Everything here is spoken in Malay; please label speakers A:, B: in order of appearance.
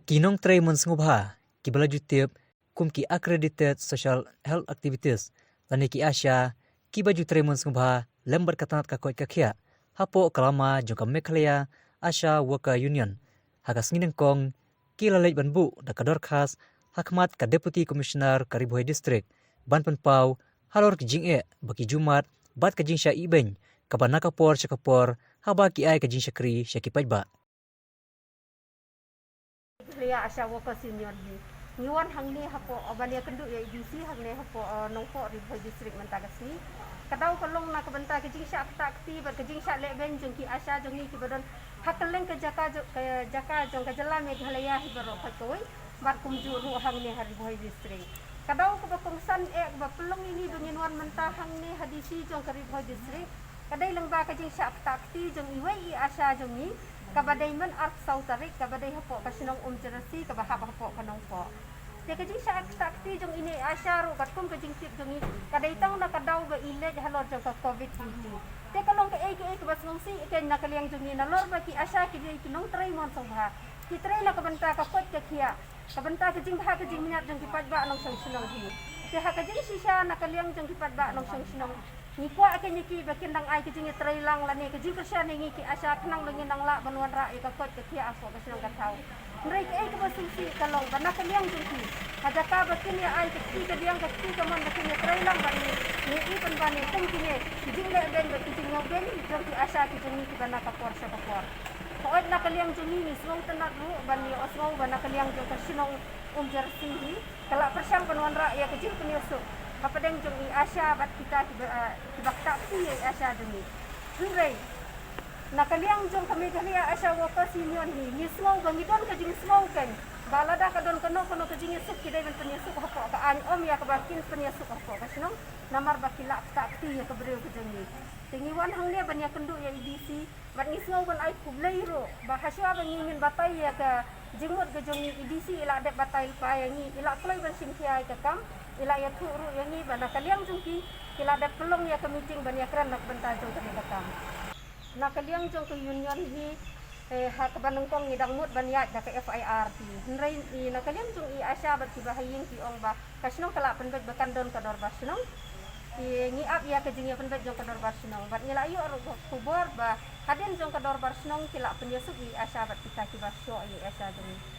A: Kinong tray mensngubha kibala jutip kum ki accredited social health activities lani ki asya kibaju tray mensngubha lembar katanat kakoi kakhia hapo kalama jongka Meghalaya Asha Worker Union hakas nginengkong kilalai banbu da kador khas hakmat ka deputy commissioner Kariboy district ban penpau halor ki jinge baki jumat bat ka jingsha ibeng kabana kapor chakapor haba ki ai ka jingsha kri syaki pajba
B: Lia Asha Workers Union hi niwan hangni hapo obania kendu ya IDC hangne hapo nongpo Kariboy district Mentagasi kadau kalong na kabanta ke jingsha akti bar ke jingsha leben jongki Asha jongi ki badon hakeleng ke jaka jong ke jela Meghalaya hi baro patoi bar kumju ru hangne Kariboy district kadau ke bakongsan ba pelong ini dunginwan mentah hangne hadisi jong Kariboy district kadai lengba ke jingsha akti jong iwai Asha jongi kabadai man ark sautarik kabadai hapo kasinong jerasi kabahap hapo kanong po te kajing sa akti jong ini asyaru batkum kajing tip jong kadai tang nakadaw ba ile halor jong ka covid-19 te kalong ka ay bas ngsi iken nakaliang jong ni nalor ba ki asya ki kinong tray mon sobha ki tray na kabanta ka kot ka khiya kabanta kajing bha kajing minat jong ki pajba anong sangsinong hi te ha kajing sisya nakaliang jong ki pajba anong sangsinong ni kwa ke ni ki bakin dang ai ke jingi tray lang lani ke jing persya ni ki asya kenang lengin nang la banwan ra e ka kot ke kia aso ka sinang katau nrai ke ai ke basusi kalong bana ke liang jing ki haja ka bakin ya ai ke ki liang ke ki man bakin ni tray lang bani ni i pen bani kum ki ni jing le ben bakin jing ngau ben jong ki asya ki jingi ki bana ka por sa ka por koit na ke liang jing ni smong tenak ru bani osmong bana ke liang jong ka sinong jersi hi kala persyang banwan ra ya ke jing peniusuk kapadeng jong i Asya bat kita kibakta pi Asya demi nrai nakaliang jong kami Meghalaya Asha Workers Union ni smau bangidon ka jing smau kan balada ka don kono ka jing suk kidai ben penyesuk hapo ka an om ya ka bakin penyesuk hapo ka sinong namar bakila akti ya ka breu ka jong ni tingiwan hanglia ban ya kendu ya IDC bat ni smau ban ai kublai ro bahasya ban ngin batai ya ka jingmut ka jong IDC ila dek batai pa yang ni ila kloi ban simkia ka kam ila ya turu yang ni bana kaliang jongki kila ada pelong ya ke meeting ban ya kran nak benta jong ke katam na kaliang jong ke union hi ha ke banengkong ni dangmut ban ya da ke FIRT nrai ni na kaliang jong i Asya bat ki bahaying ki ong ba kasno kala penbet bakan don ka dor basno ni ap ya ke jing ya penbet jong ka dor basno bat ni la yu ro kubor ba haden jong ka dor basno kila penyesuk i Asya bat kita ki basyo i Asya jong